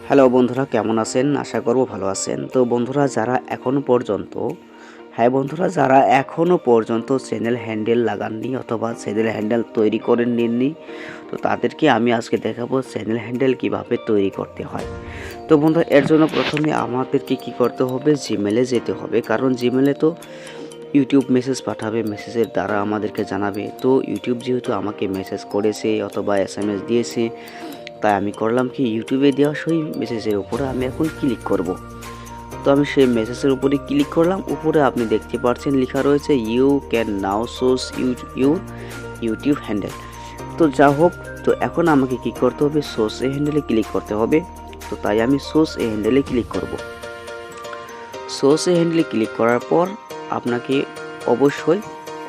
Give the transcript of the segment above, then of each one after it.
Hello বন্ধুরা, কেমন আছেন? আশা করব ভালো আছেন। তো বন্ধুরা, যারা এখনো পর্যন্ত চ্যানেল হ্যান্ডেল লাগাননি অথবা চ্যানেল হ্যান্ডেল তৈরি করে নেননি, তো তাদেরকে আমি আজকে দেখাবো চ্যানেল হ্যান্ডেল কিভাবে তৈরি করতে হয়। তো বন্ধুরা, এর জন্য প্রথমে আমাদেরকে কি করতে হবে? জিমেলে যেতে হবে, কারণ জিমেলে তো ইউটিউব মেসেজ পাঠাবে, মেসেজের দ্বারা আমাদেরকে জানাবে। তো ইউটিউব যেহেতু আমাকে মেসেজ করেছে অথবা এসএমএস দিয়েছে, তাই আমি করলাম কি, ইউটিউবে দেওয়া সেই মেসেজের উপরে আমি এখন ক্লিক করব। তো আমি সেই মেসেজের উপরে ক্লিক করলাম। উপরে আপনি দেখতে পাচ্ছেন লেখা রয়েছে you can now source your YouTube handle. তো যা হোক, তো এখন আমাকে কি করতে হবে? সোর্স এ হ্যান্ডেলে ক্লিক করতে হবে। তো তাই আমি সোর্স এ হ্যান্ডেলে ক্লিক করব। সোর্স এ হ্যান্ডেলে ক্লিক করার পর আপনাকে অবশ্যই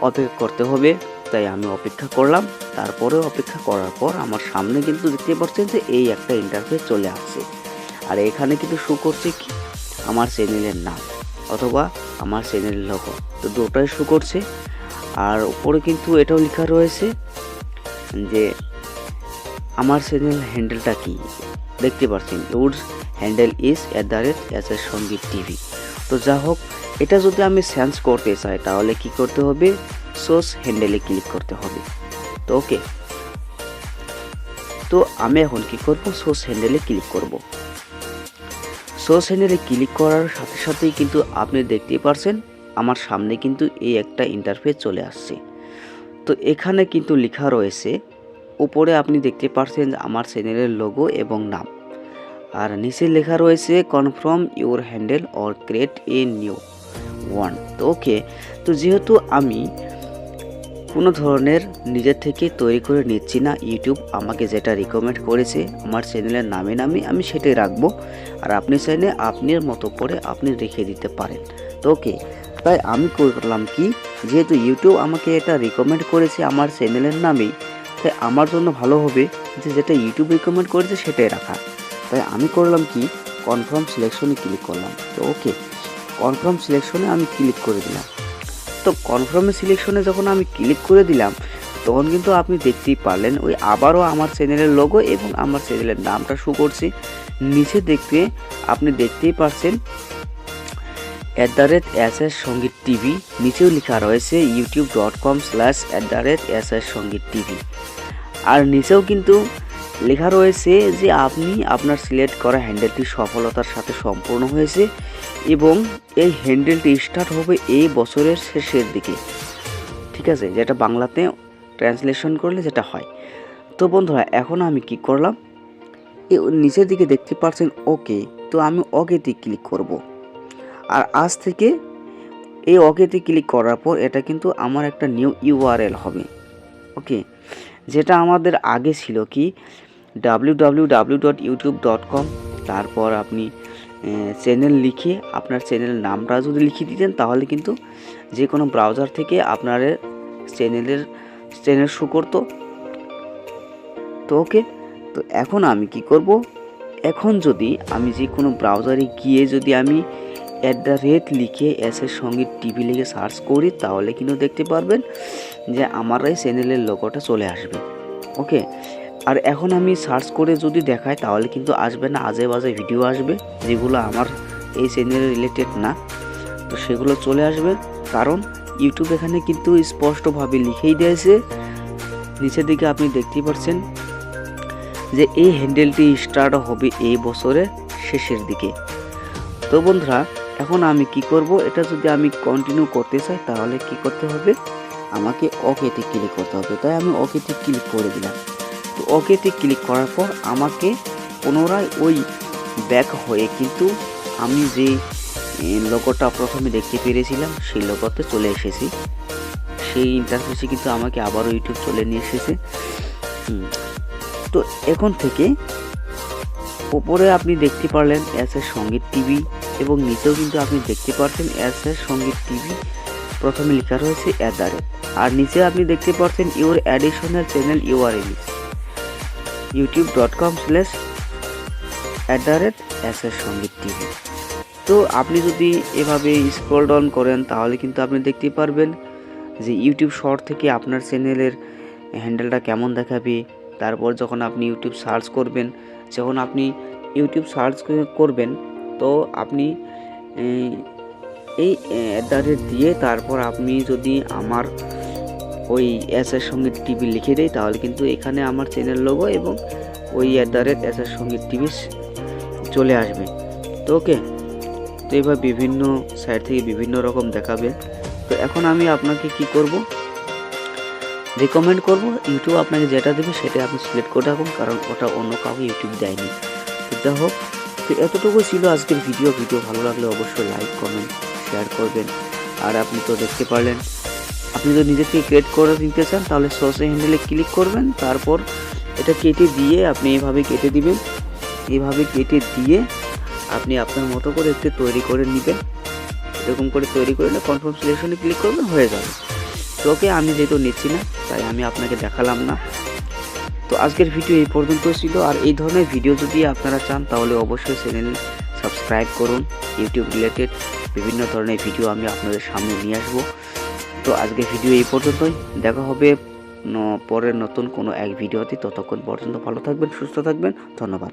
অপেক্ষা করতে হবে। তাই আমি অপেক্ষা করলাম। তারপরে অপেক্ষা করার পর আমার সামনে কিন্তু দেখতে পাচ্ছেন যে এই একটা ইন্টারফেস চলে আসছে। আর এখানে কিন্তু শো করছে কি, আমার চ্যানেলের নাম অথবা আমার চ্যানেলের লোগো, তো দুটোই শো করছে। আর উপরে কিন্তু এটাও লেখা রয়েছে যে আমার চ্যানেল হ্যান্ডেলটা কি, দেখতে পাচ্ছেন ইউর হ্যান্ডেল ইজ @SSসঙ্গীত টিভি। তো যা হোক, এটা যদি আমি চেঞ্জ করতে চাই তাহলে কি করতে হবে? সোর্স হ্যান্ডেলে ক্লিক করতে হবে। তো ওকে, তো আমি এখন কি করব? সোর্স হ্যান্ডেলে ক্লিক করব। সোর্স হ্যান্ডেলে ক্লিক করার সাথে সাথেই কিন্তু আপনি দেখতেই পারছেন আমার সামনে কিন্তু এই একটা ইন্টারফেস চলে আসছে। তো এখানে কিন্তু লেখা রয়েছে, উপরে আপনি দেখতে পাচ্ছেন আমার চ্যানেলের লোগো এবং নাম, আর নিচে লেখা রয়েছে confirm your handle or create a new one. তো ওকে, তো যেহেতু আমি কোনো ধরনের নিজের থেকে তৈরি করে নিচ্ছি না, ইউটিউব আমাকে যেটা রিকমেন্ড করেছে আমার চ্যানেলের নামে আমি সেটাই রাখবো। আর আপনি চাইলে আপনার মতো করে আপনি রেখে দিতে পারেন। তো ওকে, তাই আমি করলাম কি, যেহেতু ইউটিউব আমাকে এটা রিকমেন্ড করেছে আমার চ্যানেলের নামেই, তাই আমার জন্য ভালো হবে যে যেটা ইউটিউব রিকমেন্ড করেছে সেটাই রাখা। তাই আমি করলাম কি, কনফার্ম সিলেকশনে ক্লিক করলাম। তো ওকে, কনফার্ম সিলেকশনে আমি ক্লিক করে দিলাম। তো কনফার্ম সিলেকশনে যখন আমি ক্লিক করে দিলাম, তখন কিন্তু আপনি দেখতেই পারলেন ওই আবারও আমার চ্যানেলের লোগো এবং আমার চ্যানেলের নামটা শো করছে। নিচে দেখতে আপনি দেখতেই পাচ্ছেন @SSসঙ্গীত টিভি, নিচেও লেখা রয়েছে youtube.com/@SSসঙ্গীত টিভি। আর নিচেও কিন্তু লেখা রয়েছে যে আপনি আপনার সিলেক্ট করা হ্যান্ডেলটি সফলতার সাথে সম্পূর্ণ হয়েছে এবং এই হ্যান্ডেলটি স্টার্ট হবে এই বছরের শেষের দিকে। ঠিক আছে, যেটা বাংলাতে ট্রান্সলেশন করলে যেটা হয়। তো বন্ধুরা, এখন আমি কি করলাম, নিচের দিকে দেখতে পাচ্ছেন ওকে, তো আমি ওকেতে ক্লিক করব। আর আজ থেকে এই ওকেতে ক্লিক করার পর এটা কিন্তু আমার একটা নিউ ইউআরএল হবে। ওকে, যেটা আমাদের আগে ছিল কি www.youtube.com, তারপর আপনি চ্যানেল লিখে আপনার চ্যানেলের নামটা যদি লিখে দিতেন তাহলে কিন্তু যে কোনো ব্রাউজার থেকে আপনার চ্যানেল শো করতো। তো ওকে, তো এখন আমি কি করব, এখন যদি আমি যে কোনো ব্রাউজারে গিয়ে যদি আমি লিখে SSসঙ্গীত টিভি লিখে সার্চ করি, তাহলে কিন্তু দেখতে পারবেন যে আমার এই চ্যানেলের লোগোটা চলে আসবে। ওকে, আর এখন আমি সার্চ করে যদি দেখাই তাহলে কিন্তু আসবে না, আজে বাজে ভিডিও আসবে যেগুলো আমার এই চ্যানেলের রিলেটেড না। তো সেগুলো চলে আসবে, কারণ ইউটিউব এখানে কিন্তু স্পষ্টভাবে লিখেই দিয়েছে। নিচের দিকে আপনি দেখতেই পাচ্ছেন যে এই হ্যান্ডেলটি স্টার্ট হবে এই বছরের শেষের দিকে। তো বন্ধুরা, এখন আমি কি করব, এটা যদি আমি কন্টিনিউ করতে চাই তাহলে কি করতে হবে? আমাকে ওকেতে ক্লিক করতে হবে। তাই আমি ওকেতে ক্লিক করে দিলাম। তো ওকেতে ক্লিক করার পর আমাকে পুনরায় ওই ব্যাক হয়ে কিন্তু আমি যে লোগোটা প্রথমে দেখতে পেরেছিলাম সেই লোগোতে চলে এসেছি। সেই ইন্টারফেসে কিন্তু আমাকে আবারও ইউটিউব চলে নিয়ে এসেছে। তো এখন থেকে উপরে আপনি দেখতে পারলেন SSসঙ্গীত টিভি এবং নিচেও কিন্তু আপনি দেখতে পাচ্ছেন SSসঙ্গীত টিভি, প্রথমে লেখা রয়েছে আর নিচে আপনি দেখতে পাচ্ছেন ইউর অ্যাডিশনাল চ্যানেল ইউআরএল youtube.com/@SSসঙ্গীত টিভি। তো আপনি যদি এভাবে স্ক্রল ডাউন করেন তাহলে কিন্তু আপনি দেখতে পারবেন যে ইউটিউব শর্ট থেকে আপনার চ্যানেলের হ্যান্ডেলটা কেমন দেখাবে। তারপর যখন আপনি ইউটিউব সার্চ করবেন, যখন আপনি ইউটিউব সার্চ করবেন, তো আপনি এই দিয়ে তারপর আপনি যদি আমার ওই এসের সঙ্গে টিভি লিখে দেয়, তাহলে কিন্তু এখানে আমার চ্যানেল লোগো এবং ওই এসের সঙ্গে টিভি চলে আসবে। তো ওকে, তো এবার বিভিন্ন সাইট থেকে বিভিন্ন রকম দেখাবে। তো এখন আমি আপনাকে কি করব, রেকমেন্ড করব, ইউটিউব আপনাকে যেটা দেবে সেটা আপনি সিলেক্ট করে রাখুন, কারণ ওটা অন্য কাউকে ইউটিউব দেয়নি। তো যা হোক, তো এতটুকু ছিল আজকের ভিডিও ভালো লাগলে অবশ্যই লাইক কমেন্ট শেয়ার করবেন। আর আপনি তো দেখতে পারলেন, আপনি যদি নিজে থেকে ক্রিয়েট করে দিতে চান তাহলে সর্চ হ্যান্ডেলে ক্লিক করবেন, তারপর এটা কেটে দিয়ে আপনি এইভাবে কেটে দিবেন। এইভাবে কেটে দিয়ে আপনি আপনার মতো করে একটু তৈরি করে নেবেন। এরকম করে তৈরি করে নিয়ে কনফার্ম সিলেকশনে ক্লিক করবেন, হয়ে যাবে। তো ওকে, আমি যেহেতু নিচ্ছি না তাই আমি আপনাকে দেখালাম না। তো আজকের ভিডিও এই পর্যন্ত ছিল। আর এই ধরনের ভিডিও যদি আপনারা চান তাহলে অবশ্যই চ্যানেল সাবস্ক্রাইব করুন। ইউটিউব রিলেটেড বিভিন্ন ধরনের ভিডিও আমি আপনাদের সামনে নিয়ে আসবো। তো আজকের ভিডিও এই পর্যন্তই, দেখা হবে পরের নতুন কোনো এক ভিডিওতে। ততক্ষণ পর্যন্ত ভালো থাকবেন, সুস্থ থাকবেন, ধন্যবাদ।